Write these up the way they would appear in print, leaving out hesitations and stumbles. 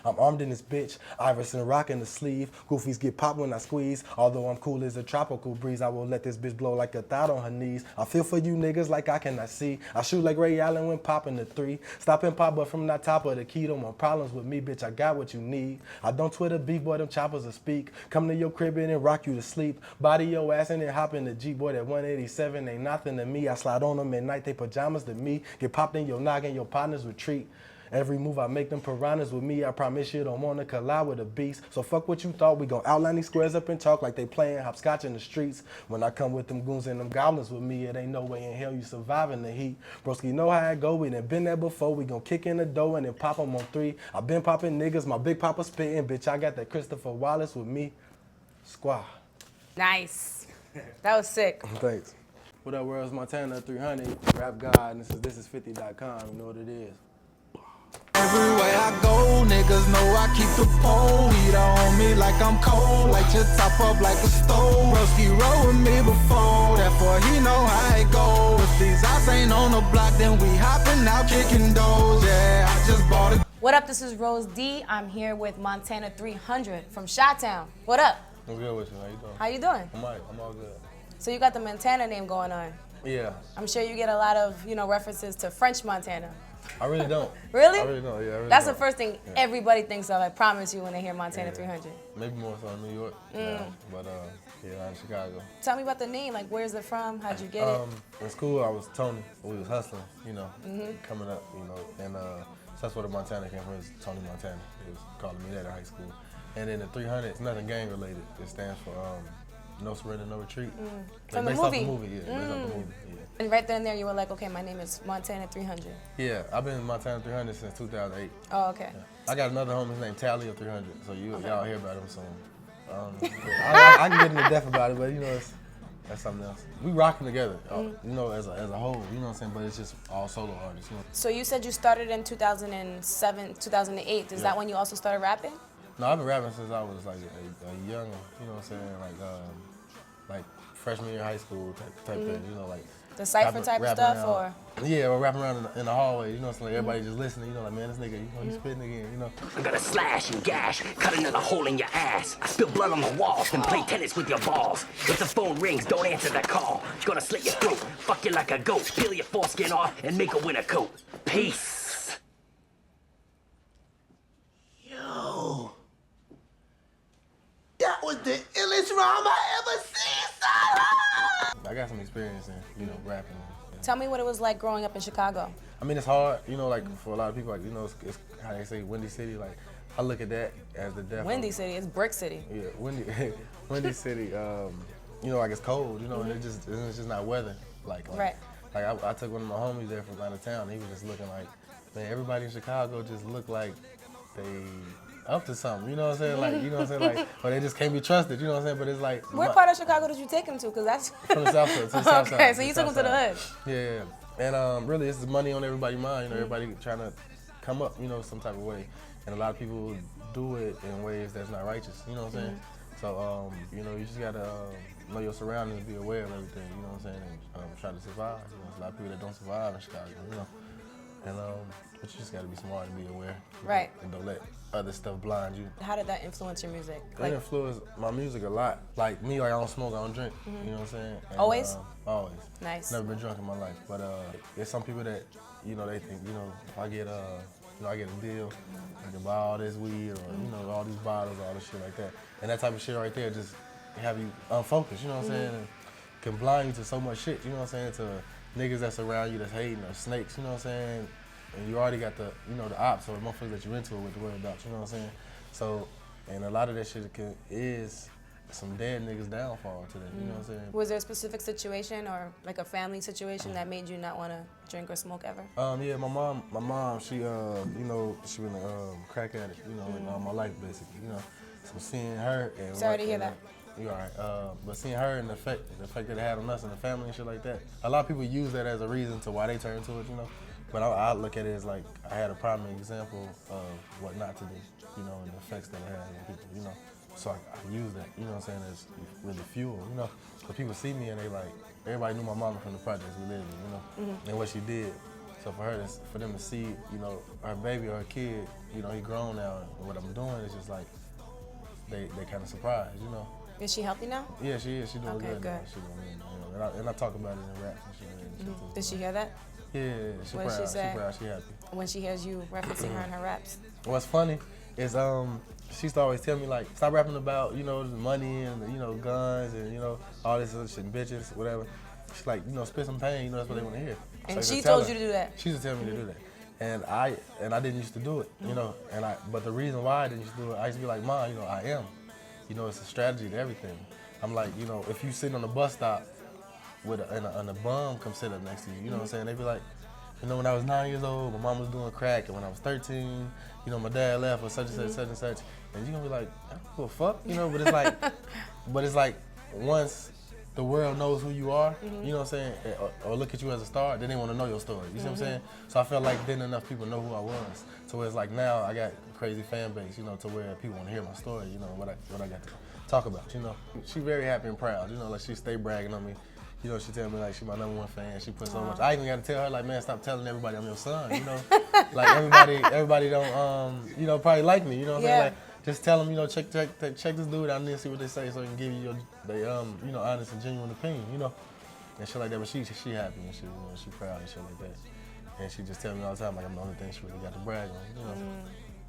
I'm armed in this bitch. Iverson rocking the sleeve. Goofies get popped when I squeeze. Although I'm cool as a tropical breeze, I will let this bitch blow like a thought on her knees. I feel for you niggas like I cannot see. I shoot like Ray Allen when popping the 3. Stop and pop, but from the top of the key. Don't want problems with me, bitch. I got what you need. I don't Twitter beef, boy. Them choppers will speak. Come to your crib and rock you to sleep. Body your ass and then hop in the Jeep, boy. That 187 ain't nothing to me. I slide on them at night. They pajamas to me. Get popped in your noggin. Your partners retreat. Every move I make them piranhas with me. I promise you don't want to collide with a beast. So fuck what you thought. We gon' outline these squares up and talk like they playing hopscotch in the streets. When I come with them goons and them goblins with me, it ain't no way in hell you surviving the heat. Broski know how it go. We done been there before. We gon' kick in the door and then pop them on 3. I been popping niggas. My big papa spitting. Bitch, I got that Christopher Wallace with me. Squaw. Nice. That was sick. Thanks. What up, world? It's Montana 300. Rap God. And this is Thisis50.com. You know what it is. Everywhere I go, niggas know I keep the pole. Heat on me like I'm cold, like your top up like a stove. Broski roll with me before, therefore he know how it goes. If these eyes ain't on the block, then we hopping out kicking doors. Yeah, I just bought it. What up? This is RoseD. I'm here with Montana 300 from Chi-Town. What up? I'm good with you. How you doing? How you doing? I'm all good. So you got the Montana name going on. Yeah. I'm sure you get a lot of, references to French Montana. I really don't. Really? I really don't, yeah. I really That's don't. the first thing everybody thinks of, I promise you, when they hear Montana 300. Maybe more so in New York. But I'm in Chicago. Tell me about the name, like where's it from? How'd you get it? In school, I was Tony. We was hustling, coming up, and so that's where the Montana came from. It's Tony Montana. It was calling me that in high school. And then the 300, it's nothing gang related. It stands for No Surrender, No Retreat. From the based movie? Off the movie, yeah. Based off the movie, yeah. And right then and there, you were like, okay, my name is Montana 300. Yeah, I've been in Montana 300 since 2008. Oh, okay. Yeah. I got another homie named Tally of 300, so y'all hear about him soon. I can get into depth about it, but that's something else. We rocking together, as a whole, you know what I'm saying? But it's just all solo artists. So you said you started in 2007, 2008. Is that when you also started rapping? No, I've been rapping since I was like a young, you know what I'm saying? Like freshman year of high school type thing, like. The cypher type of stuff, or? Yeah, or rapping around in the hallway, so like everybody just listening, like, man, this nigga, he's spitting again, I'm gonna slash and gash, cut another hole in your ass. I spill blood on the walls and play tennis with your balls. If the phone rings, don't answer that call. Gonna slit your throat, fuck you like a goat, peel your foreskin off and make a winter coat. Peace. Yo. That was the illest rhyme I ever seen, son. I got some experience in, rapping. Tell me what it was like growing up in Chicago. I mean, it's hard, like for a lot of people, like, it's how they say Windy City. Like, I look at that as the death. Windy City, it's Brick City. Yeah, Windy City. Like it's cold, and it's just not weather. Like I took one of my homies there from out of town. And he was just looking like, man, everybody in Chicago just look like they up to something, you know what I'm saying? Like, or they just can't be trusted, you know what I'm saying? But it's like, where part of Chicago did you take him to? Because that's from the south side. To the south side. Okay, so you took him to the hood. Yeah. And really, it's money on everybody's mind. Everybody trying to come up, some type of way. And a lot of people do it in ways that's not righteous. You know what I'm saying? So, you just gotta know your surroundings, be aware of everything. You know what I'm saying? And try to survive. There's a lot of people that don't survive in Chicago. And but you just gotta be smart and be aware. Right. And don't let other stuff blind you. How did that influence your music? It influenced my music a lot. Like me, I don't smoke, I don't drink. You know what I'm saying? And, Always? Always. Nice. Never been drunk in my life. But there's some people that, they think, if I get I get a deal, I can buy all this weed or, all these bottles, all this shit like that. And that type of shit right there just have you unfocused, you know what I'm saying? And can blind you to so much shit, you know what I'm saying? To niggas that's around you that's hating or snakes, you know what I'm saying? And you already got the, the ops or the motherfuckers that you're into it with to worry about, you know what I'm saying? So, and a lot of that shit is some dead niggas downfall today, you know what I'm saying? Was there a specific situation or like a family situation that made you not want to drink or smoke ever? Yeah, my mom, she, she been a crack addict, all my life basically, So seeing her and Sorry to hear that. You all right? But seeing her and the effect that it had on us and the family and shit like that, a lot of people use that as a reason to why they turn to it, But I look at it as like I had a prime example of what not to do, and the effects that it had on people, So I use that, you know what I'm saying, as really fuel, So people see me and they like, everybody knew my mama from the projects we lived in, and what she did. So for them to see, you know, her baby or her kid, you know, he grown now, and what I'm doing is just like, they kind of surprised, you know. Is she healthy now? Yeah, she is. She doing Okay, good. good. Now. She doing good. You know, and I talk about it in raps and shit. And shit too. Did she hear that? Yeah, she What did proud. she say? She proud. She happy. When she hears you referencing her in her raps? What's funny is she used to always tell me like, stop rapping about, you know, the money and, you know, guns and, you know, all this other shit and bitches, whatever. She's like, you know, spit some pain, you know, that's what they want to hear. And So I she tell told her. you to do that? She used to tell me to do that. And I didn't used to do it, you know, but the reason why I didn't used to do it, I used to be like, Mom, you know, I am. You know, it's a strategy to everything. I'm like, you know, if you sitting on the bus stop and a bum come sit up next to you, you know what I'm saying? They be like, you know, when I was 9 years old, my mom was doing crack, and when I was 13, you know, my dad left or such and such, such and such, and you gonna be like, I don't give a fuck, you know, but it's like, once the world knows who you are, you know what I'm saying, or look at you as a star, then they want to know your story, you see what I'm saying? So I felt like then enough people know who I was. So it's like now I got a crazy fan base, you know, to where people want to hear my story, you know, what I got to talk about, you know. She very happy and proud, you know, like she stay bragging on me. You know, she tell me like she my #1 fan. She put so much. I even got to tell her like, man, stop telling everybody I'm your son. You know, like everybody don't you know, probably like me. You know what I'm saying? Like, just tell them, you know, check this dude out and then see what they say, so they can give you you know, honest and genuine opinion. You know, and shit like that. But she happy and shit. You know, she proud and shit like that. And she just tell me all the time like I'm the only thing she really got to brag on. You know.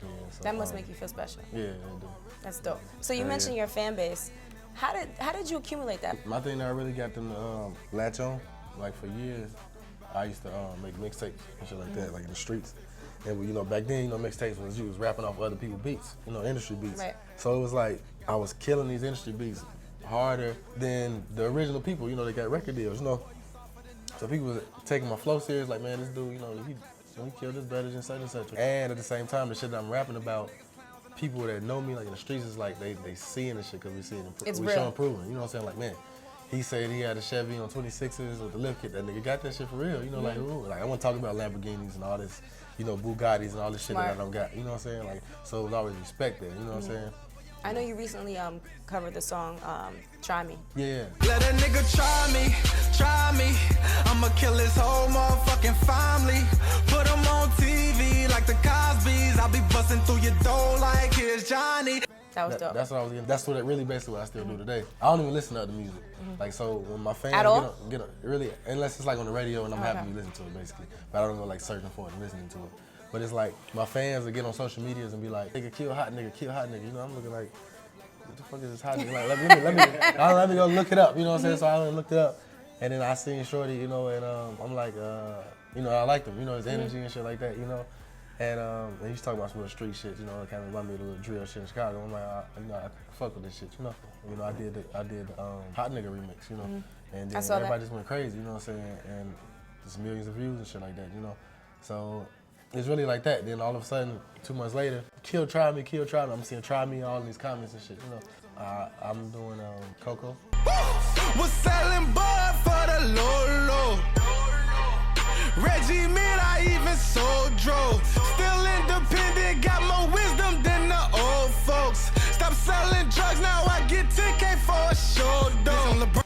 Yeah, so, That must make you feel special. Yeah, it do. That's dope. So you mentioned your fan base. How did you accumulate that? My thing that I really got them to latch on, like for years, I used to make mixtapes and shit like that, like in the streets. And you know, back then, you know, mixtapes was you was rapping off other people's beats, you know, industry beats. Right. So it was like I was killing these industry beats harder than the original people, you know, they got record deals, you know. So people was taking my flow serious, like, man, this dude, you know, he killed this better than such and such. And at the same time, the shit that I'm rapping about, people that know me, like in the streets, is like they seeing this shit because we seeing It's we real. showing proven. You know what I'm saying? Like, man, he said he had a Chevy on 26s with the lift kit. That nigga got that shit for real. You know, like, ooh, like I want to talk about Lamborghinis and all this, you know, Bugattis and all this shit that I don't got. You know what I'm saying? Like, so it was always respect there. You know what I'm saying? I know you recently covered the song "Try Me." Yeah. Let a nigga try me. I'ma kill his whole motherfucking family. Put him on TV like the Cosbys. I'll be busting through your door like here's Johnny. That was dope. That's what I was getting. That's what really basically what I still do today. I don't even listen to other music. Like, so when my fans At all? get on, really, unless it's like on the radio and I'm happy to listen to it basically. But I don't go like searching for it and listening to it. But it's like my fans will get on social medias and be like, nigga, kill hot nigga, kill hot nigga. You know, I'm looking like, what the fuck is this hot nigga? Like, let me go look it up. You know what I'm saying? So I looked it up, and then I seen Shorty, you know, and I'm like, you know, I liked him. You know, his energy and shit like that. You know, and he's talking about some real street shit. You know, it kind of reminded me of the little drill shit in Chicago. I'm like, you know, I fuck with this shit. You know, I did the hot nigga remix. You know, and then everybody just went crazy. You know what I'm saying? And just millions of views and shit like that. You know, so. It's really like that. Then all of a sudden, 2 months later, try me. I'm seeing try me all in these comments and shit, you know. I'm doing Coco. Was selling bud for the low. Reggie Mid, I even sold drove. Still independent, got more wisdom than the old folks. Stop selling drugs, now I get 10K for a show, though.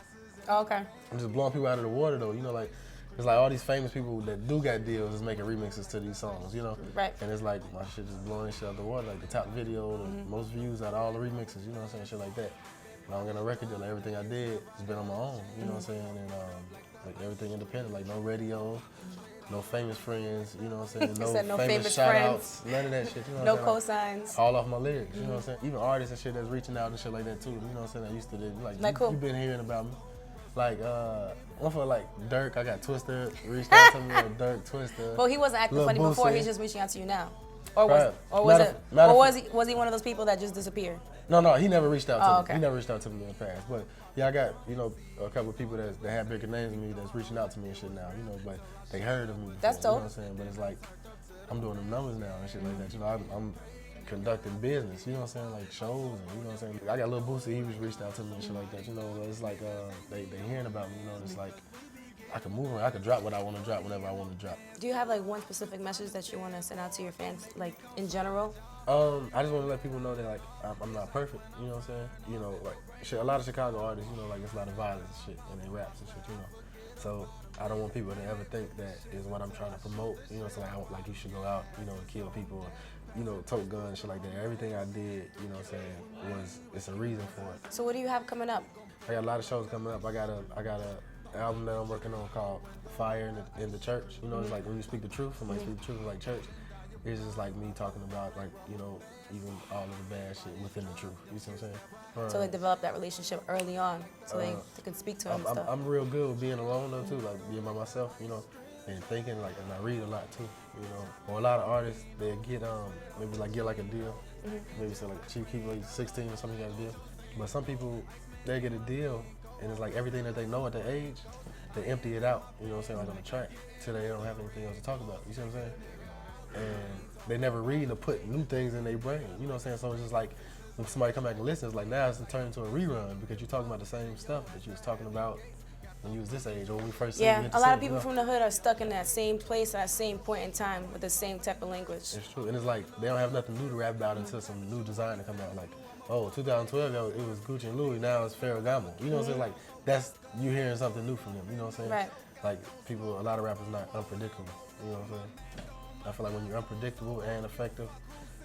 Oh, okay. I'm just blowing people out of the water, though, you know, like. It's like all these famous people that do got deals is making remixes to these songs, you know? Right. And it's like my shit just blowing shit out the water, like the top video, the most views out of all the remixes, you know what I'm saying? Shit like that. And I don't got no record deal, like everything I did has been on my own, you know what I'm saying? And like everything independent, like no radio, no famous friends, you know what I'm saying? No famous shout outs, none of that shit, you know No what I'm saying? cosigns. All off my lyrics, you know what I'm saying? Even artists and shit that's reaching out and shit like that too, you know what I'm saying? I used to do, like cool. You been hearing about me. Like, one for like Dirk, I got Twister, reached out to me with Dirk, Twister. Well, he wasn't acting Lil funny before. Boosie. He's just reaching out to you now, or Right. was he one of those people that just disappeared? No, he never reached out to me. Okay. He never reached out to me in the past. But yeah, I got, you know, a couple of people that have bigger names than me that's reaching out to me and shit now, you know, but they heard of me before, That's you dope. know what I'm saying? But it's like, I'm doing the numbers now and shit like that. You know, I'm conducting business, you know what I'm saying? Like shows and, you know what I'm saying? I got Lil Boosie, he was reached out to me and shit like that, you know, it's like, they hearing about me, you know, it's like, I can move around, I can drop what I want to drop whenever I want to drop. Do you have like one specific message that you want to send out to your fans, like in general? I just want to let people know that like I'm not perfect, you know what I'm saying? You know, like shit, a lot of Chicago artists, you know, like there's a lot of violence and shit in their raps and shit, you know. So I don't want people to ever think that is what I'm trying to promote. You know, so like you should go out, you know, and kill people, or, you know, tote guns, shit like that. Everything I did, you know what I'm saying, it's a reason for it. So what do you have coming up? I got a lot of shows coming up. I got a album that I'm working on called Fire in the Church. You know, it's like when you speak the truth, somebody speak the truth, like church. It's just like me talking about, like, you know, even all of the bad shit within the truth. You see what I'm saying? So they developed that relationship early on, so they could speak to him and stuff. I'm real good with being alone though too, like being by myself, you know, and thinking, like, and I read a lot too, you know. For a lot of artists, they get maybe like get like a deal, maybe say like Chief Keef like 16 or something, got a deal. But some people, they get a deal and it's like everything that they know at their age, they empty it out, you know what I'm saying, like on the track, till they don't have anything else to talk about. You see what I'm saying? And they never read or put new things in their brain. You know what I'm saying? So it's just like when somebody come back and listen, it's like now it's turned into a rerun because you're talking about the same stuff that you was talking about when you was this age or when we first seen you. A lot of people from the hood are stuck in that same place at that same point in time with the same type of language. It's true, and it's like they don't have nothing new to rap about until some new design to come out. Like, oh, 2012 it was Gucci and Louis, now it's Ferragamo. You know what I'm saying? Like that's you hearing something new from them. You know what I'm saying? Right. Like people, a lot of rappers not unpredictable. You know what I'm saying? I feel like when you're unpredictable and effective,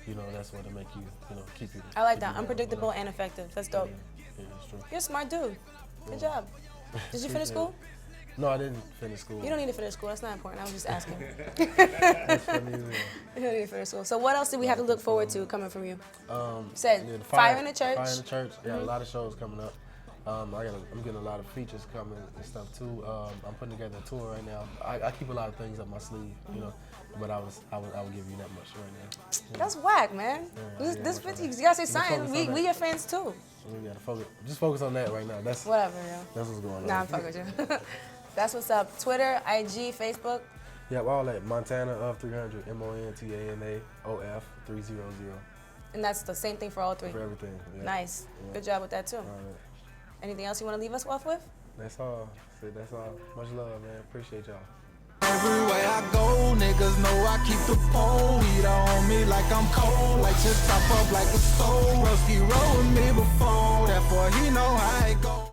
you know, that's what it make you, you know, keep you. I like that, unpredictable and effective. That's dope. Yeah, that's true. You're a smart dude. Good job. Did you finish school? No, I didn't finish school. You don't need to finish school. That's not important. I was just asking. That's funny as hell. You don't need to finish school. So what else do we have to look forward to coming from you? You said Yeah, Fire in the Church. Fire in the Church. Yeah, a lot of shows coming up. I'm getting a lot of features coming and stuff too. I'm putting together a tour right now. I keep a lot of things up my sleeve, you know, but I would give you that much right now. Yeah. That's whack, man. Yeah, This yeah, 50, you gotta say something. focus on We that. your fans too. We gotta focus on that right now. That's Whatever, yo. That's what's going on. Nah, I'm fucking with you. That's what's up. Twitter, IG, Facebook. Yeah, all that. Montana of 300, MONTANA OF 300. And that's the same thing for all three. For everything. Yeah. Nice. Yeah. Good job with that too. All right. Anything else you want to leave us off with? That's all. That's all. Much love, man. Appreciate y'all. Everywhere I go, niggas know I keep the pole. Heat on me like I'm cold, like to top up like a stove. RoseD rode with me before, therefore he know how it goes.